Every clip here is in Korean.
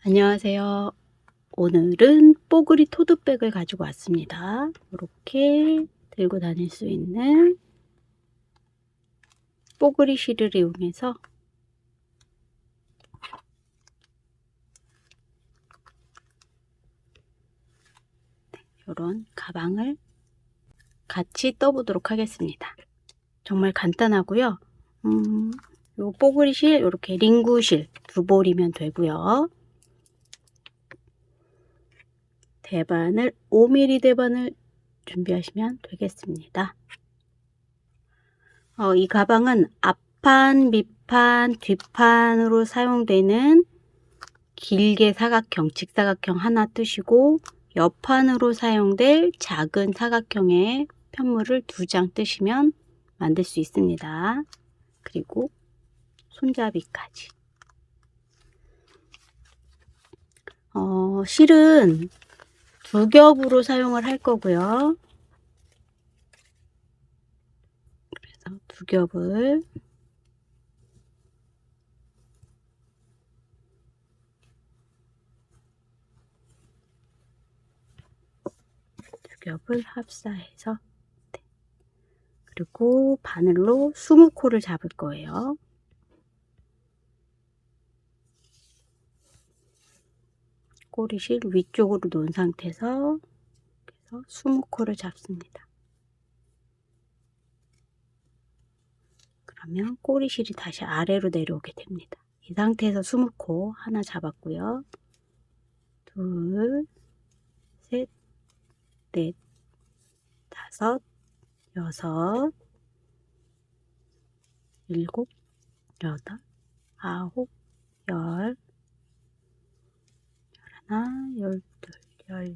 안녕하세요. 오늘은 뽀글이 토드백을 가지고 왔습니다. 이렇게 들고 다닐 수 있는 뽀글이 실을 이용해서 이런 가방을 같이 떠보도록 하겠습니다. 정말 간단하고요. 요 뽀글이 실 이렇게 링구 실 2볼이면 되고요. 대반을 5mm 대반을 준비하시면 되겠습니다. 이 가방은 앞판, 밑판, 뒷판으로 사용되는 길게 사각형, 직사각형 하나 뜨시고 옆판으로 사용될 작은 사각형의 편물을 2장 뜨시면 만들 수 있습니다. 그리고 손잡이까지. 실은 2겹으로 사용을 할 거고요. 그래서 2겹을 합사해서 그리고 바늘로 20코를 잡을 거예요. 꼬리실 위쪽으로 놓은 상태에서 20코를 잡습니다. 그러면 꼬리실이 다시 아래로 내려오게 됩니다. 이 상태에서 20코 하나 잡았고요. 2, 3, 4, 5, 6, 7, 8, 9,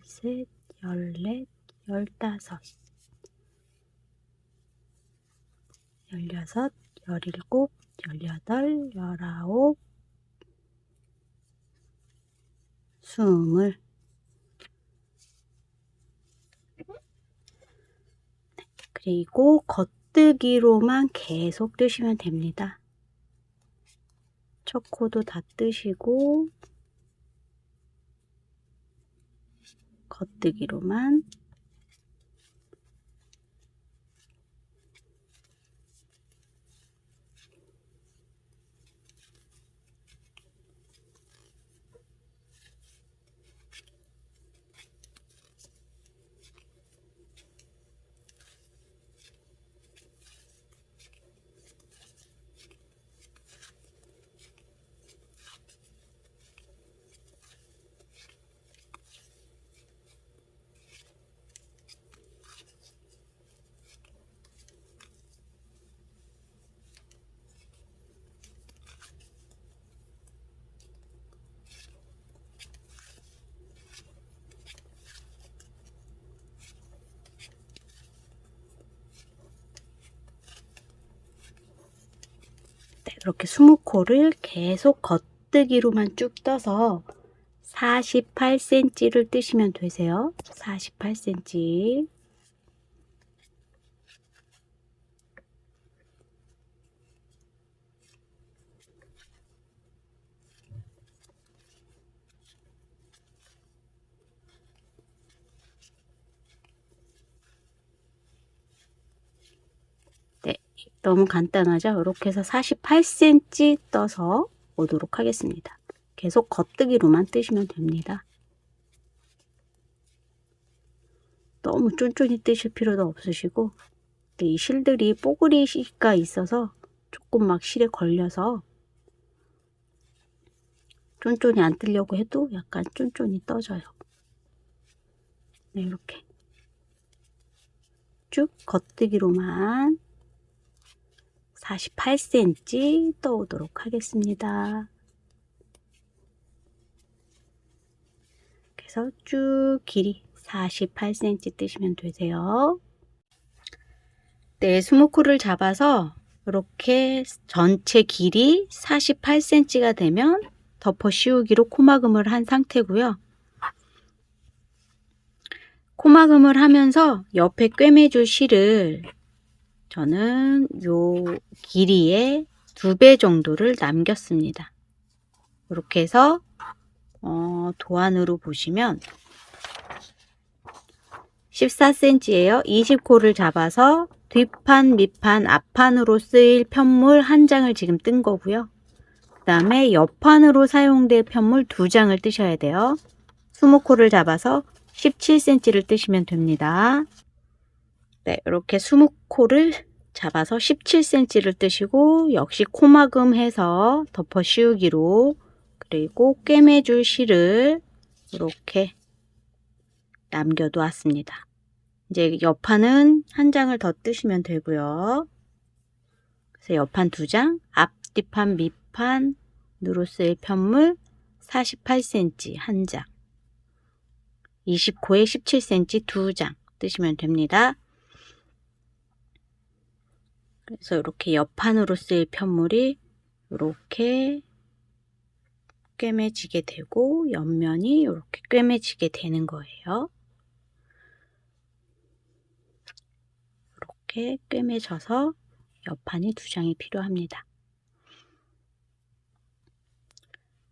10, 11, 12, 13, 14, 15, 16, 17, 18, 19, 20. 그리고 겉뜨기로만 계속 뜨시면 됩니다. 첫 코도 다 뜨시고 겉뜨기로만 이렇게 20코를 계속 겉뜨기로만 쭉 떠서 48cm를 뜨시면 되세요. 48cm. 네, 너무 간단하죠? 이렇게 해서 48cm 떠서 오도록 하겠습니다. 계속 겉뜨기로만 뜨시면 됩니다. 너무 쫀쫀히 뜨실 필요도 없으시고, 이 실들이 뽀글이가 있어서 조금 막 실에 걸려서 쫀쫀히 안 뜨려고 해도 약간 쫀쫀히 떠져요. 네, 이렇게 쭉 겉뜨기로만 48cm 떠오도록 하겠습니다. 그래서 쭉 길이 48cm 뜨시면 되세요. 네, 20코를 잡아서 이렇게 전체 길이 48cm가 되면 덮어 씌우기로 코막음을 한 상태고요. 코막음을 하면서 옆에 꿰매줄 실을 저는 요 길이의 2배 정도를 남겼습니다. 이렇게 해서 도안으로 보시면 14cm예요. 20코를 잡아서 뒷판, 밑판, 앞판으로 쓰일 편물 1장을 지금 뜬 거고요. 그 다음에 옆판으로 사용될 편물 2장을 뜨셔야 돼요. 20코를 잡아서 17cm를 뜨시면 됩니다. 네, 이렇게 20코를 잡아서 17cm를 뜨시고 역시 코막음 해서 덮어 씌우기로, 그리고 꿰매줄 실을 이렇게 남겨두었습니다. 이제 옆판은 1장을 더 뜨시면 되고요. 그래서 옆판 2장, 앞, 뒷판, 밑판으로 쓰일 편물 48cm 1장, 20코에 17cm 2장 뜨시면 됩니다. 그래서 이렇게 옆판으로 쓰일 편물이 이렇게 꿰매지게 되고 옆면이 이렇게 꿰매지게 되는 거예요. 이렇게 꿰매져서 옆판이 2장이 필요합니다.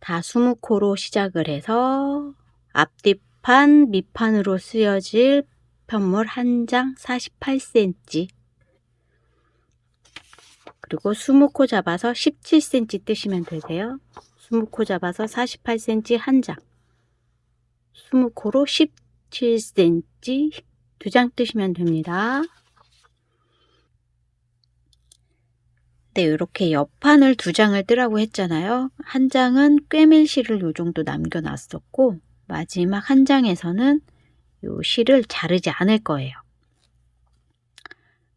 다 20코로 시작을 해서 앞뒤판, 밑판으로 쓰여질 편물 1장 48cm, 그리고 20코 잡아서 17cm 뜨시면 되세요. 20코 잡아서 48cm 1장, 20코로 17cm 2장 뜨시면 됩니다. 네, 이렇게 옆판을 2장을 뜨라고 했잖아요. 1장은 꿰맬 실을 요 정도 남겨놨었고, 마지막 1장에서는 요 실을 자르지 않을 거예요.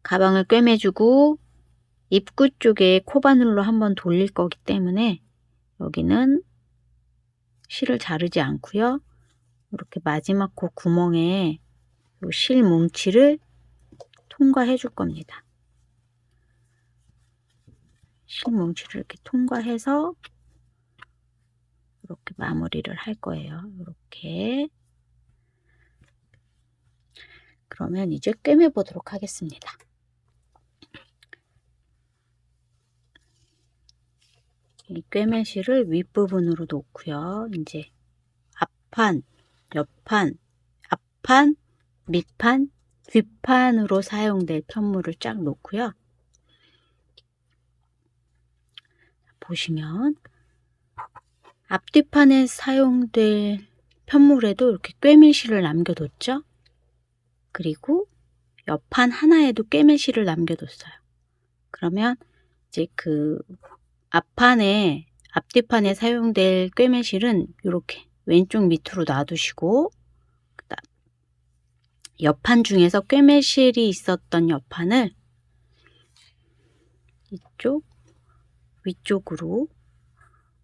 가방을 꿰매주고 입구 쪽에 코바늘로 한번 돌릴 거기 때문에 여기는 실을 자르지 않고요. 이렇게 마지막 코 구멍에 요 실 뭉치를 통과해 줄 겁니다. 실 뭉치를 이렇게 통과해서 이렇게 마무리를 할 거예요. 이렇게. 그러면 이제 꿰매 보도록 하겠습니다. 이 꿰매실을 윗부분으로 놓고요. 이제 앞판, 옆판, 앞판, 밑판, 뒷판으로 사용될 편물을 쫙 놓고요. 보시면 앞뒤판에 사용될 편물에도 이렇게 꿰매실을 남겨뒀죠. 그리고 옆판 하나에도 꿰매실을 남겨뒀어요. 그러면 이제 그 앞뒤판에 사용될 꿰매실은 이렇게 왼쪽 밑으로 놔두시고, 그다음 옆판 중에서 꿰매실이 있었던 옆판을 이쪽 위쪽으로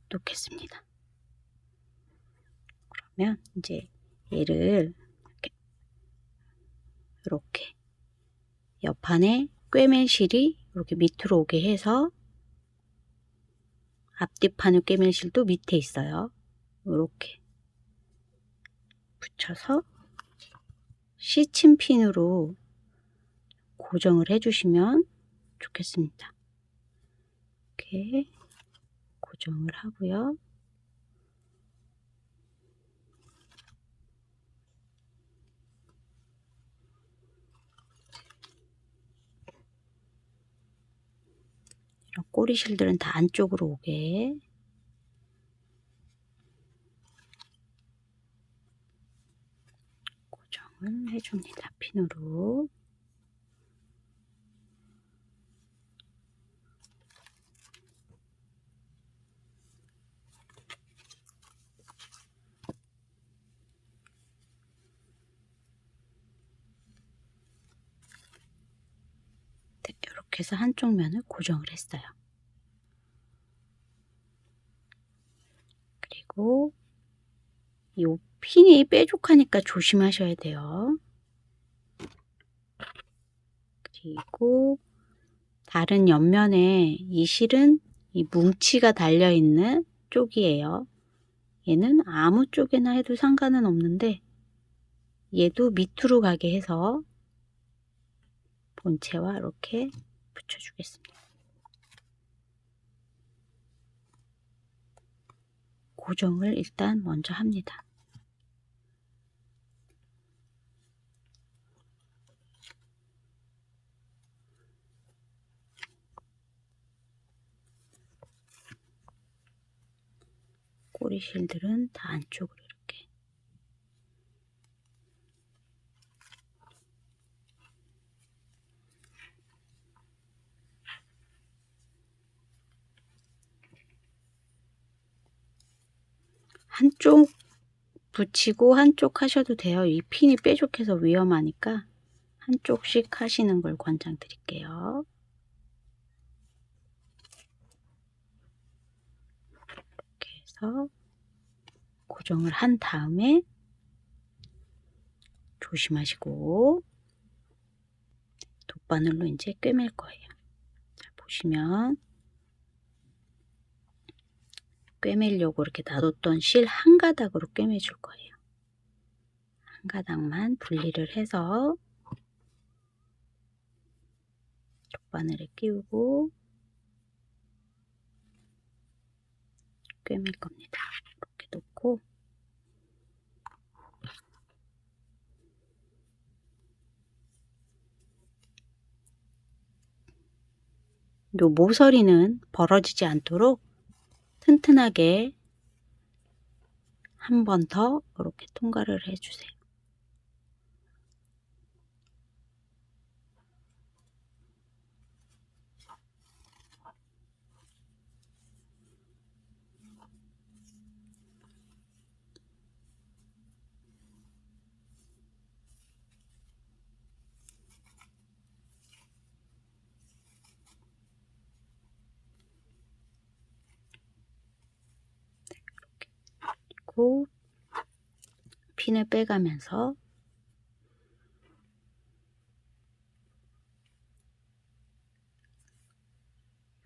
놓겠습니다. 그러면 이제 얘를 이렇게 옆판에 꿰매실이 이렇게 밑으로 오게 해서, 앞뒤판의 꿰매실도 밑에 있어요. 이렇게 붙여서 시침핀으로 고정을 해주시면 좋겠습니다. 이렇게 고정을 하고요. 이런 꼬리실들은 다 안쪽으로 오게 고정을 해줍니다. 핀으로. 네, 이렇게 해서 한쪽 면을 고정을 했어요. 그리고 이 핀이 뾰족하니까 조심하셔야 돼요. 그리고 다른 옆면에 이 실은 이 뭉치가 달려있는 쪽이에요. 얘는 아무 쪽에나 해도 상관은 없는데 얘도 밑으로 가게 해서 본체와 이렇게 붙여주겠습니다. 고정을 일단 먼저 합니다. 꼬리 실들은 다 안쪽으로 이렇게. 한쪽 붙이고 한쪽 하셔도 돼요. 이 핀이 뾰족해서 위험하니까 한쪽씩 하시는 걸 권장드릴게요. 이렇게 해서 고정을 한 다음에 조심하시고 돗바늘로 이제 꿰맬 거예요. 자, 보시면 꿰매려고 이렇게 놔뒀던 실 한 가닥으로 꿰매줄 거예요. 한 가닥만 분리를 해서 돗바늘에 끼우고 꿰맬 겁니다. 이렇게 놓고 요 모서리는 벌어지지 않도록 튼튼하게 한 번 더 이렇게 통과를 해주세요. 그리고 핀을 빼가면서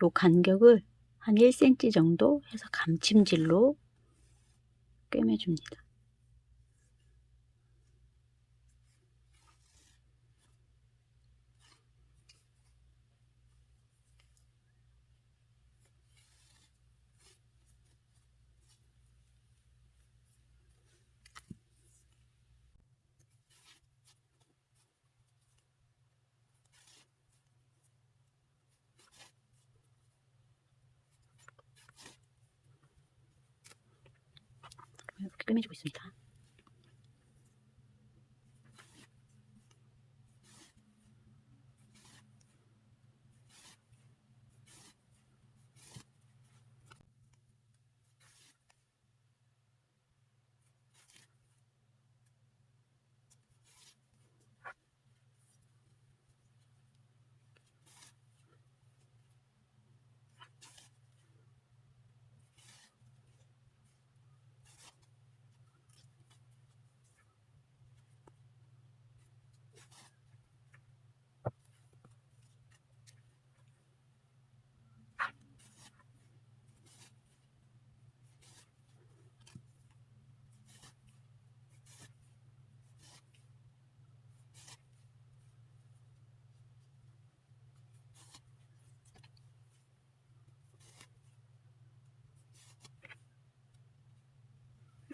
요 간격을 한 1cm 정도 해서 감침질로 꿰매줍니다. 이렇게 꿰매주고 있습니다.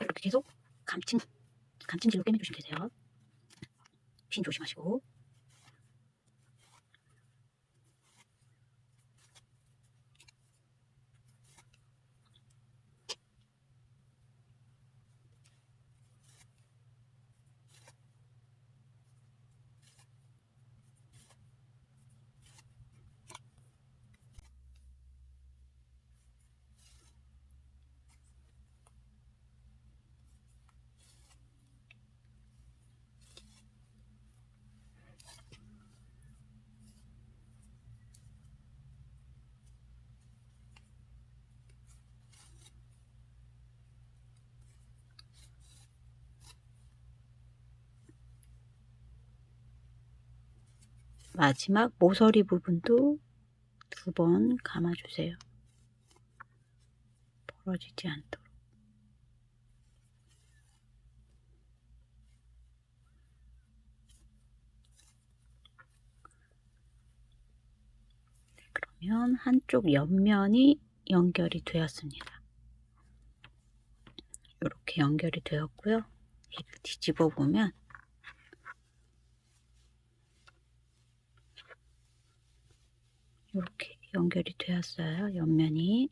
이렇게 계속 감침질로 꿰매주시면 되세요. 핀 조심하시고. 마지막 모서리 부분도 2번 감아주세요. 벌어지지 않도록. 그러면 한쪽 옆면이 연결이 되었습니다. 이렇게 연결이 되었고요. 얘를 뒤집어 보면 이렇게 연결이 되었어요. 옆면이.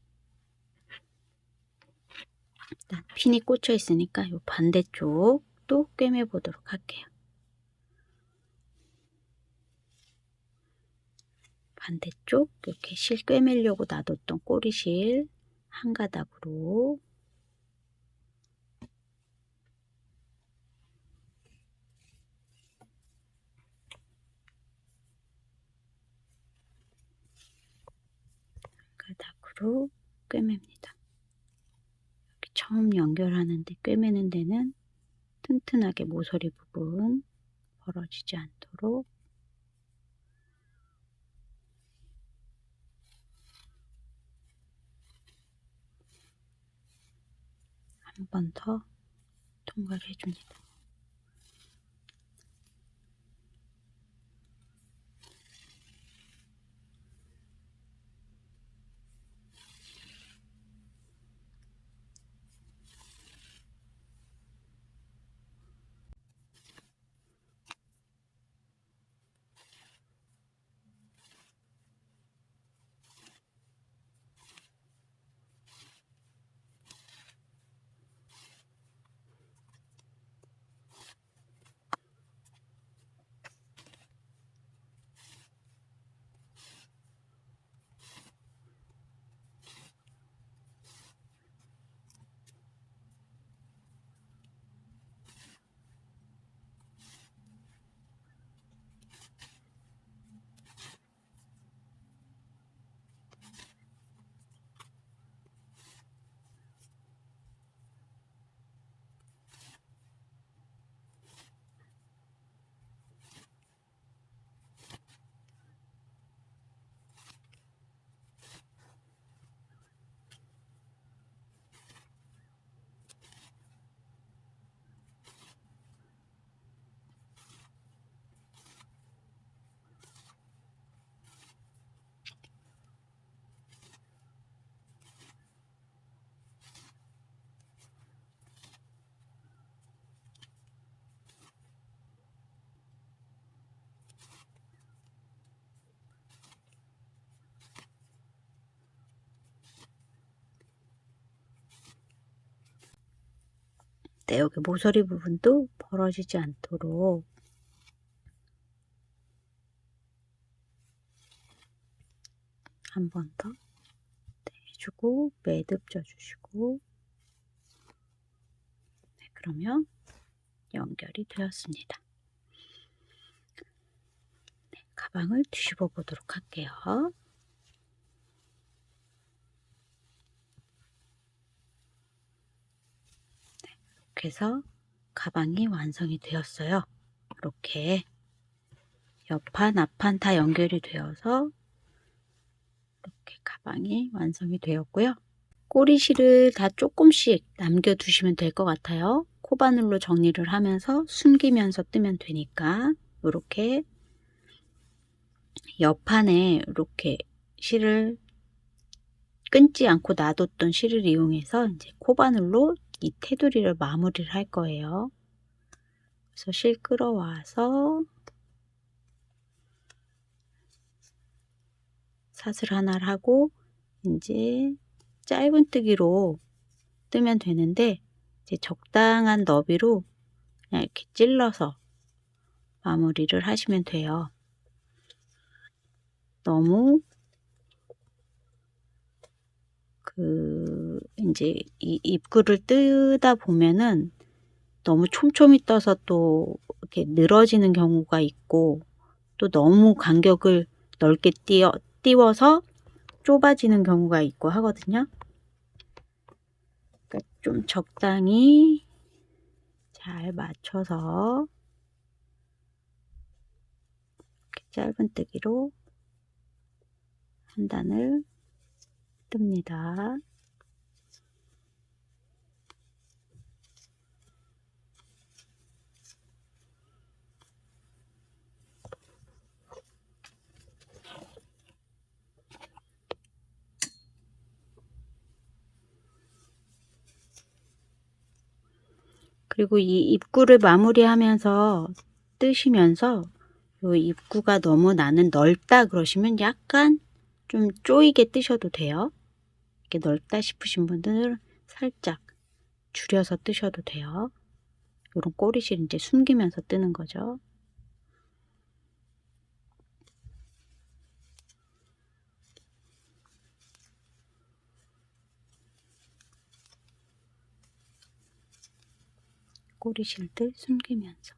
일단 핀이 꽂혀 있으니까 이 반대쪽도 꿰매 보도록 할게요. 반대쪽 이렇게 실 꿰매려고 놔뒀던 꼬리실 한 가닥으로 꿰맵니다. 이렇게 처음 연결하는데 꿰매는 데는 튼튼하게 모서리 부분 벌어지지 않도록 한 번 더 통과를 해줍니다. 네, 여기 모서리 부분도 벌어지지 않도록 한 번 더 해주고 매듭 져주시고 네, 그러면 연결이 되었습니다. 네, 가방을 뒤집어 보도록 할게요. 네, 이렇게 해서 가방이 완성이 되었어요. 이렇게 옆판 앞판 다 연결이 되어서 이렇게 가방이 완성이 되었고요. 꼬리실을 다 조금씩 남겨두시면 될 것 같아요. 코바늘로 정리를 하면서 숨기면서 뜨면 되니까 이렇게 옆판에 이렇게 실을 끊지 않고 놔뒀던 실을 이용해서 이제 코바늘로 이 테두리를 마무리를 할 거예요. 그래서 실 끌어와서 사슬 하나를 하고 이제 짧은뜨기로 뜨면 되는데 이제 적당한 너비로 그냥 이렇게 찔러서 마무리를 하시면 돼요. 너무 이제 이 입구를 뜨다 보면은 너무 촘촘히 떠서 또 이렇게 늘어지는 경우가 있고 또 너무 간격을 넓게 띄워서 좁아지는 경우가 있고 하거든요. 그러니까 좀 적당히 잘 맞춰서 이렇게 짧은뜨기로 한 단을 뜹니다. 그리고 이 입구를 마무리하면서 뜨시면서 요 입구가 너무 나는 넓다 그러시면 약간 좀 조이게 뜨셔도 돼요. 이렇게 넓다 싶으신 분들은 살짝 줄여서 뜨셔도 돼요. 요런 꼬리실 이제 숨기면서 뜨는 거죠. 꼬리실들 숨기면서.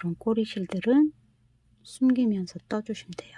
이런 꼬리실들은 숨기면서 떠주시면 돼요.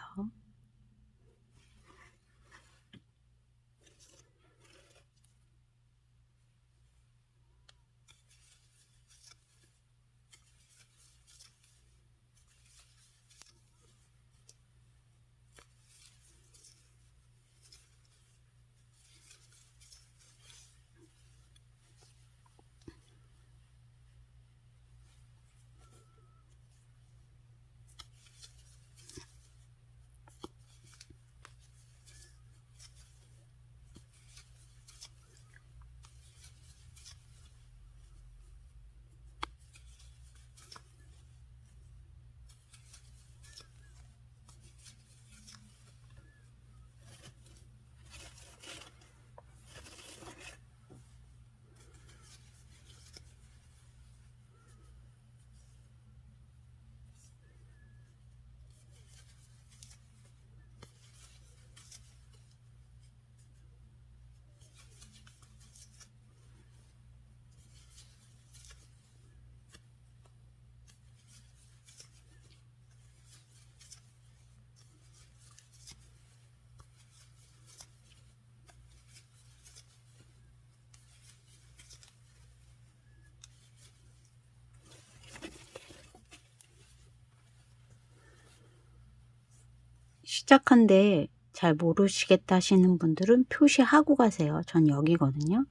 시작한데 잘 모르시겠다 하시는 분들은 표시하고 가세요. 전 여기거든요.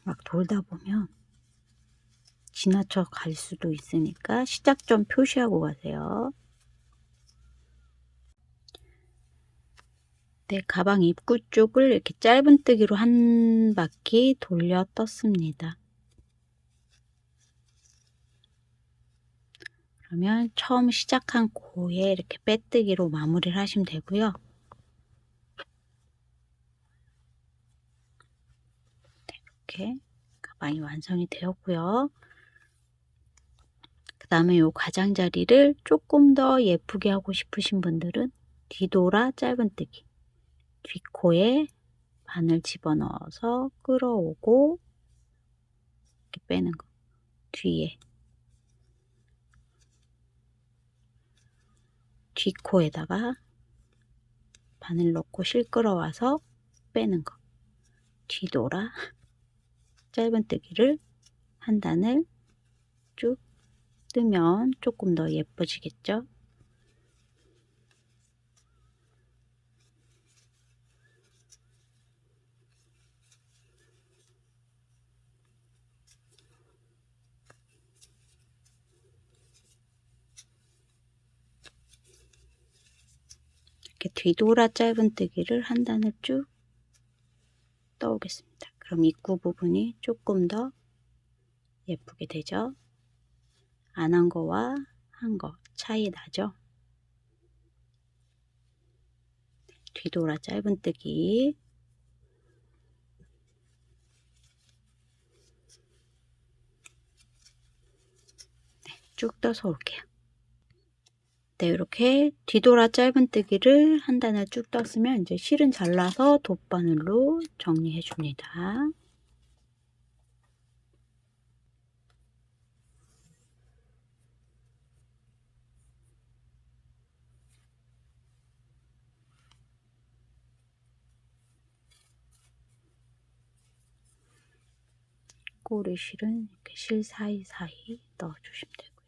막 돌다 보면 지나쳐 갈 수도 있으니까 시작점 표시하고 가세요. 네, 가방 입구 쪽을 이렇게 짧은뜨기로 한 바퀴 돌려 떴습니다. 그러면 처음 시작한 코에 이렇게 빼뜨기로 마무리를 하시면 되고요. 이렇게 가방이 완성이 되었고요. 그 다음에 이 가장자리를 조금 더 예쁘게 하고 싶으신 분들은 뒤돌아 짧은뜨기, 뒷코에 바늘 집어넣어서 끌어오고 이렇게 빼는 거, 뒤에 뒷코에다가 바늘 넣고 실 끌어와서 빼는 거, 뒤돌아 짧은뜨기를 한 단을 쭉 뜨면 조금 더 예뻐지겠죠. 이렇게 뒤돌아 짧은뜨기를 한 단을 쭉 떠오겠습니다. 그럼 입구 부분이 조금 더 예쁘게 되죠. 안 한 거와 한 거 차이 나죠. 뒤돌아 짧은뜨기 쭉 떠서 올게요. 네, 이렇게 뒤돌아 짧은뜨기를 한 단을 쭉 떴으면 이제 실은 잘라서 돗바늘로 정리해 줍니다. 꼬리실은 이렇게 실 사이사이 넣어주시면 되고요.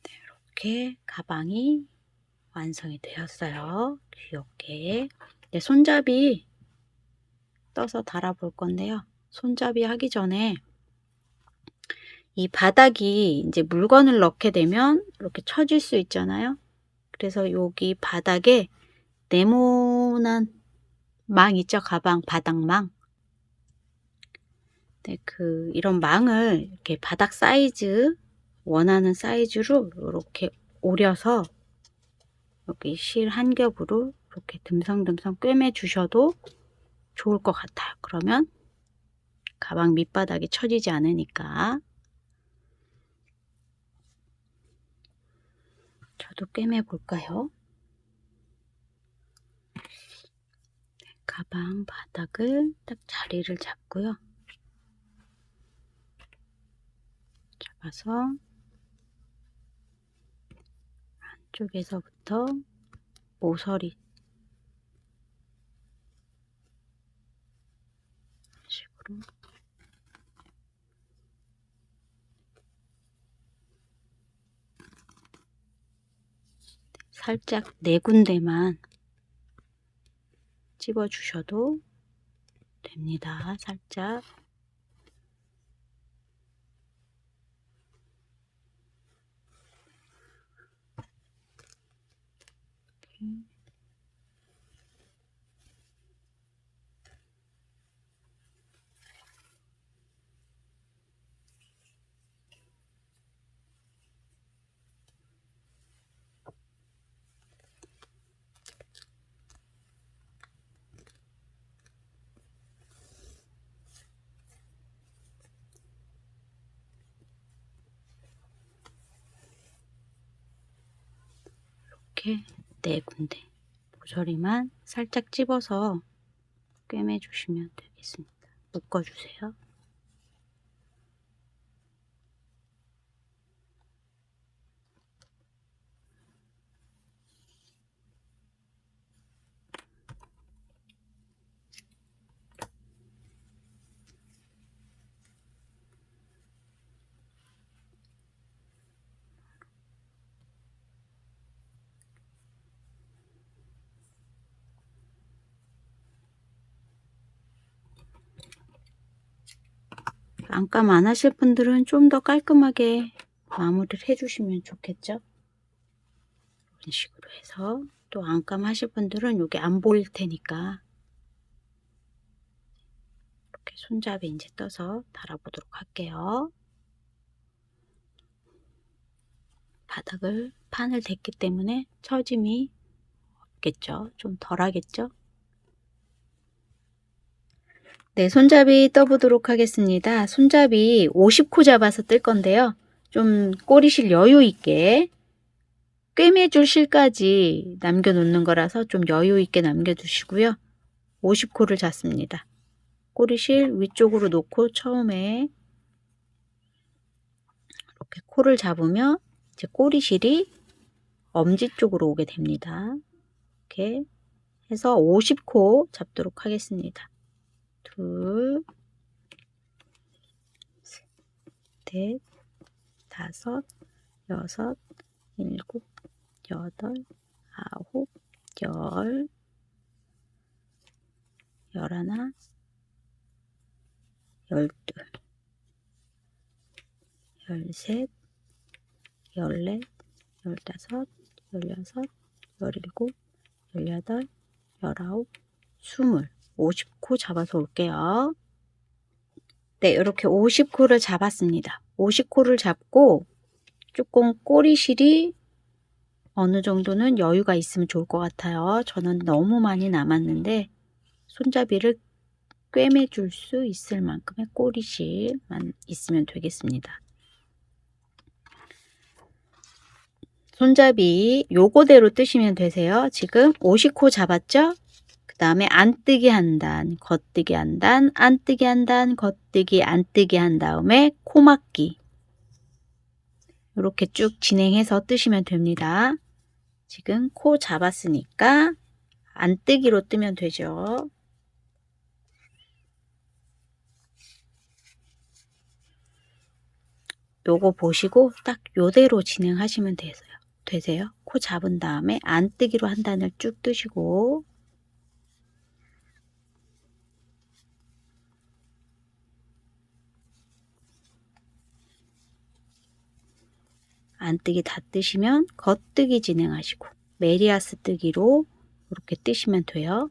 네, 이렇게 가방이 완성이 되었어요. 귀엽게. 네, 손잡이 떠서 달아볼 건데요. 손잡이 하기 전에 이 바닥이 이제 물건을 넣게 되면 이렇게 처질 수 있잖아요. 그래서 여기 바닥에 네모난 망 있죠? 가방 바닥망. 네, 이런 망을 이렇게 바닥 사이즈, 원하는 사이즈로 이렇게 오려서 여기 실 한 겹으로 이렇게 듬성듬성 꿰매 주셔도 좋을 것 같아요. 그러면 가방 밑바닥이 처지지 않으니까. 저도 꿰매 볼까요? 가방 바닥을 딱 자리를 잡고요. 잡아서 안쪽에서부터 모서리 식으로 살짝 네 군데만 찝어 주셔도 됩니다. 살짝. 이렇게 네 군데 모서리만 살짝 찝어서 꿰매 주시면 되겠습니다. 묶어 주세요. 안감 안 하실 분들은 좀 더 깔끔하게 마무리를 해주시면 좋겠죠. 이런 식으로 해서 또 안감 하실 분들은 여기 안 보일 테니까 이렇게 손잡이 이제 떠서 달아보도록 할게요. 바닥을 판을 댔기 때문에 처짐이 없겠죠. 좀 덜 하겠죠. 네, 손잡이 떠보도록 하겠습니다. 손잡이 50코 잡아서 뜰 건데요. 좀 꼬리실 여유 있게 꿰매줄 실까지 남겨놓는 거라서 좀 여유 있게 남겨두시고요. 50코를 잡습니다. 꼬리실 위쪽으로 놓고 처음에 이렇게 코를 잡으면 이제 꼬리실이 엄지 쪽으로 오게 됩니다. 이렇게 해서 50코 잡도록 하겠습니다. 둘, 셋, 다섯, 여섯, 일곱, 여덟, 아홉, 열, 열하나, 열둘, 열셋, 열넷, 열다섯, 열여섯, 열일곱, 열여덟, 열아홉, 스물, 50코 잡아서 올게요. 네, 이렇게 50코를 잡았습니다. 50코를 잡고 조금 꼬리실이 어느 정도는 여유가 있으면 좋을 것 같아요. 저는 너무 많이 남았는데 손잡이를 꿰매줄 수 있을 만큼의 꼬리실만 있으면 되겠습니다. 손잡이 요거대로 뜨시면 되세요. 지금 50코 잡았죠? 그 다음에 안뜨기 한 단, 겉뜨기 한 단, 안뜨기 한 단, 겉뜨기, 안뜨기 한 다음에 코막기. 이렇게 쭉 진행해서 뜨시면 됩니다. 지금 코 잡았으니까 안뜨기로 뜨면 되죠. 요거 보시고 딱 요대로 진행하시면 되세요. 코 잡은 다음에 안뜨기로 한 단을 쭉 뜨시고 안뜨기 다 뜨시면 겉뜨기 진행하시고 메리아스 뜨기로 이렇게 뜨시면 돼요.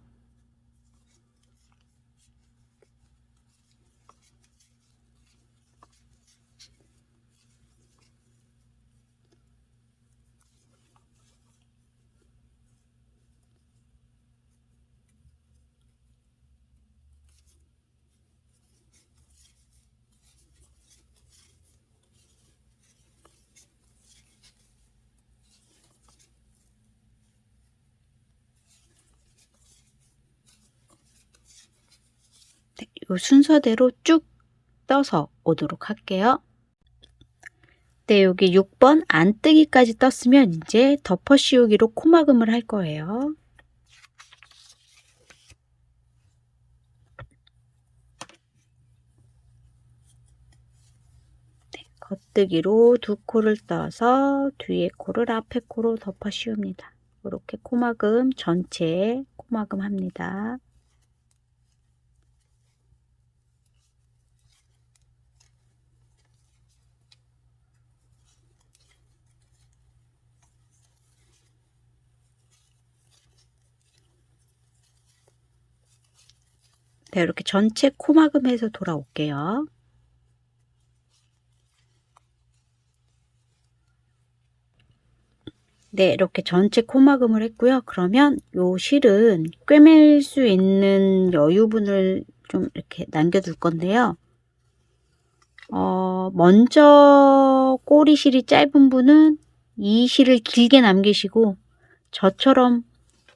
네, 이 순서대로 쭉 떠서 오도록 할게요. 네, 여기 6번 안뜨기까지 떴으면 이제 덮어 씌우기로 코막음을 할 거예요. 네, 겉뜨기로 두 코를 떠서 뒤에 코를 앞에 코로 덮어 씌웁니다. 이렇게 코막음 전체에 코막음 합니다. 네, 이렇게 전체 코막음해서 돌아올게요. 네, 이렇게 전체 코막음을 했고요. 그러면 요 실은 꿰맬 수 있는 여유분을 좀 이렇게 남겨둘 건데요. 먼저 꼬리실이 짧은 분은 이 실을 길게 남기시고 저처럼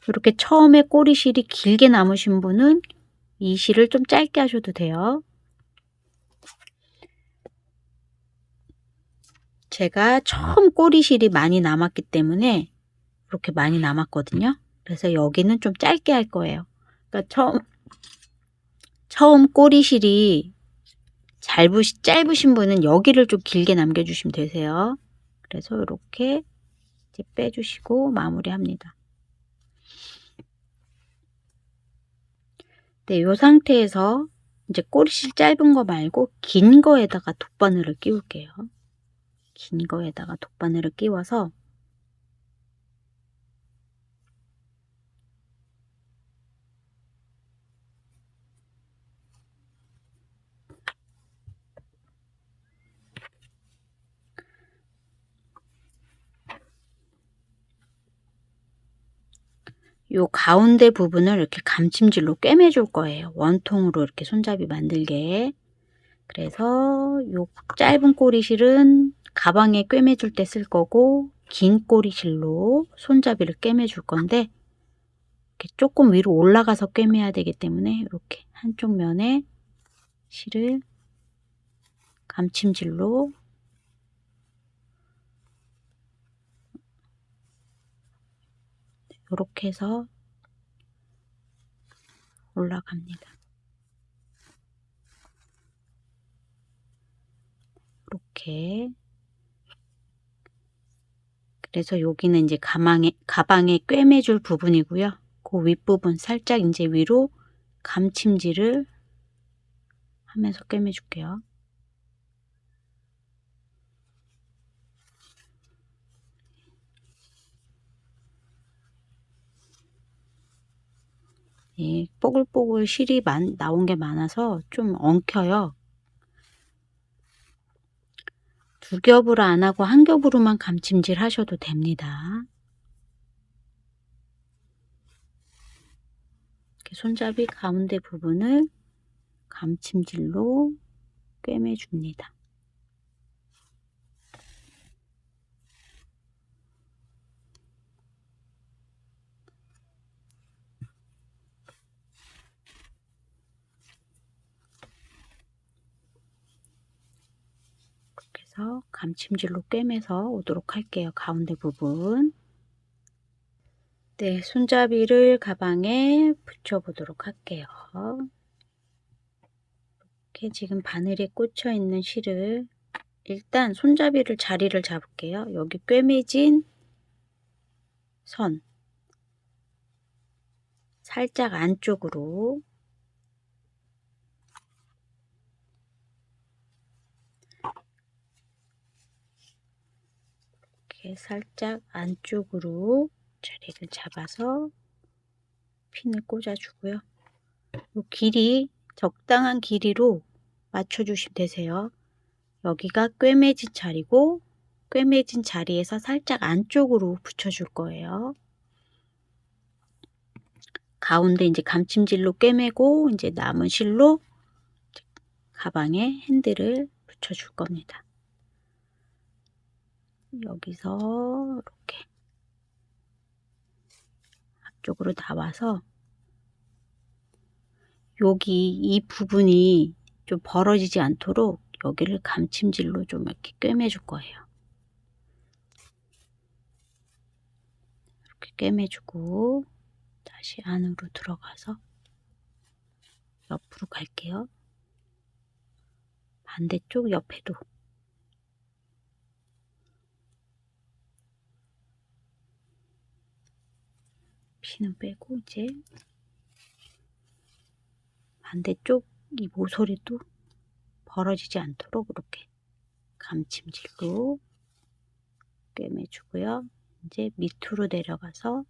이렇게 처음에 꼬리실이 길게 남으신 분은 이 실을 좀 짧게 하셔도 돼요. 제가 처음 꼬리실이 많이 남았기 때문에 이렇게 많이 남았거든요. 그래서 여기는 좀 짧게 할 거예요. 그러니까 처음 꼬리실이 짧으신 분은 여기를 좀 길게 남겨주시면 되세요. 그래서 이렇게 이제 빼주시고 마무리합니다. 네, 이 상태에서 이제 꼬리실 짧은 거 말고 긴 거에다가 돗바늘을 끼울게요. 긴 거에다가 돗바늘을 끼워서 요 가운데 부분을 이렇게 감침질로 꿰매줄 거예요. 원통으로 이렇게 손잡이 만들게. 그래서 요 짧은 꼬리실은 가방에 꿰매줄 때 쓸 거고 긴 꼬리실로 손잡이를 꿰매줄 건데 이렇게 조금 위로 올라가서 꿰매야 되기 때문에 이렇게 한쪽 면에 실을 감침질로 이렇게 해서 올라갑니다. 이렇게. 그래서 여기는 이제 가방에 꿰매줄 부분이고요. 그 윗부분 살짝 이제 위로 감침질을 하면서 꿰매줄게요. 이 뽀글뽀글 실이 나온 게 많아서 좀 엉켜요. 두 겹으로 안 하고 한 겹으로만 감침질 하셔도 됩니다. 손잡이 가운데 부분을 감침질로 꿰매줍니다. 이렇게 해서 감침질로 꿰매서 오도록 할게요. 가운데 부분. 네, 손잡이를 가방에 붙여보도록 할게요. 이렇게 지금 바늘에 꽂혀 있는 실을 일단 손잡이를 자리를 잡을게요. 여기 꿰매진 선 살짝 안쪽으로 이렇게 살짝 안쪽으로 자리를 잡아서 핀을 꽂아주고요. 이 길이 적당한 길이로 맞춰주시면 되세요. 여기가 꿰매진 자리고 꿰매진 자리에서 살짝 안쪽으로 붙여줄 거예요. 가운데 이제 감침질로 꿰매고 이제 남은 실로 가방에 핸들을 붙여줄 겁니다. 여기서 이렇게 앞쪽으로 나와서 여기 이 부분이 좀 벌어지지 않도록 여기를 감침질로 좀 이렇게 꿰매줄 거예요. 이렇게 꿰매주고 다시 안으로 들어가서 옆으로 갈게요. 반대쪽 옆에도 피는 빼고 이제 반대쪽 이 모서리도 벌어지지 않도록 이렇게 감침질로 꿰매주고요. 이제 밑으로 내려가서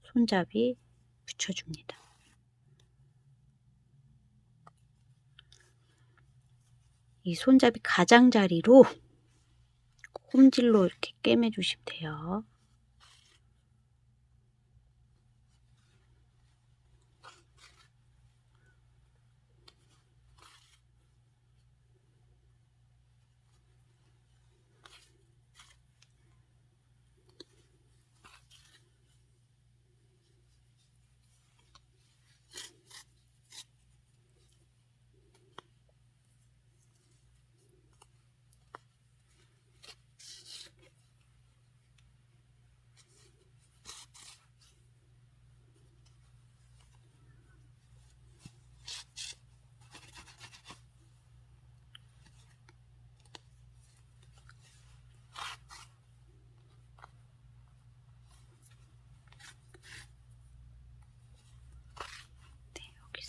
손잡이 붙여줍니다. 이 손잡이 가장자리로 홈질로 이렇게 꿰매주시면 돼요.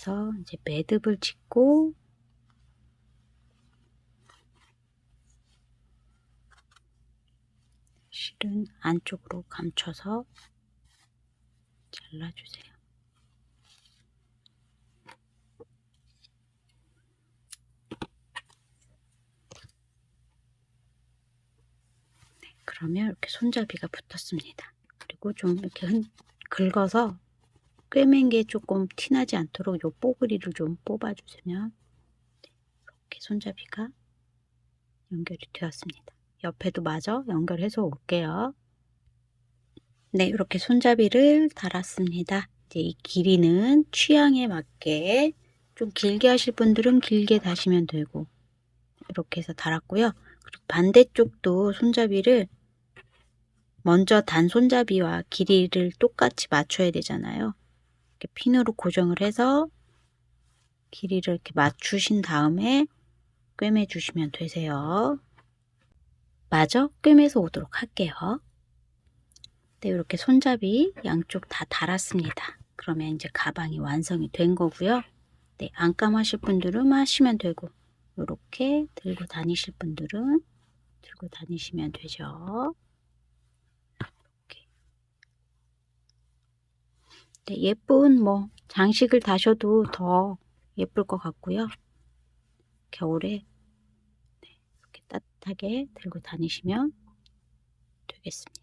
여기서 이제 매듭을 짓고 실은 안쪽으로 감춰서 잘라주세요. 네, 그러면 이렇게 손잡이가 붙었습니다. 그리고 좀 이렇게 긁어서 꿰맨 게 조금 티나지 않도록 요 뽀글이를 좀 뽑아주시면 이렇게 손잡이가 연결이 되었습니다. 옆에도 마저 연결해서 올게요. 네, 이렇게 손잡이를 달았습니다. 이제 이 길이는 취향에 맞게 좀 길게 하실 분들은 길게 다시면 되고 이렇게 해서 달았고요. 그리고 반대쪽도 손잡이를 먼저 단 손잡이와 길이를 똑같이 맞춰야 되잖아요. 이렇게 핀으로 고정을 해서 길이를 이렇게 맞추신 다음에 꿰매 주시면 되세요. 마저 꿰매서 오도록 할게요. 네, 이렇게 손잡이 양쪽 다 달았습니다. 그러면 이제 가방이 완성이 된 거고요. 네, 안감하실 분들은 하시면 되고 이렇게 들고 다니실 분들은 들고 다니시면 되죠. 이렇게. 네, 예쁜 뭐 장식을 다셔도 더 예쁠 것 같고요. 겨울에 이렇게 따뜻하게 들고 다니시면 되겠습니다.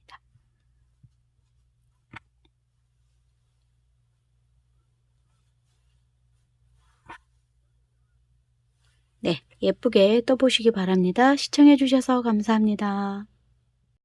예쁘게 떠보시기 바랍니다. 시청해 주셔서 감사합니다.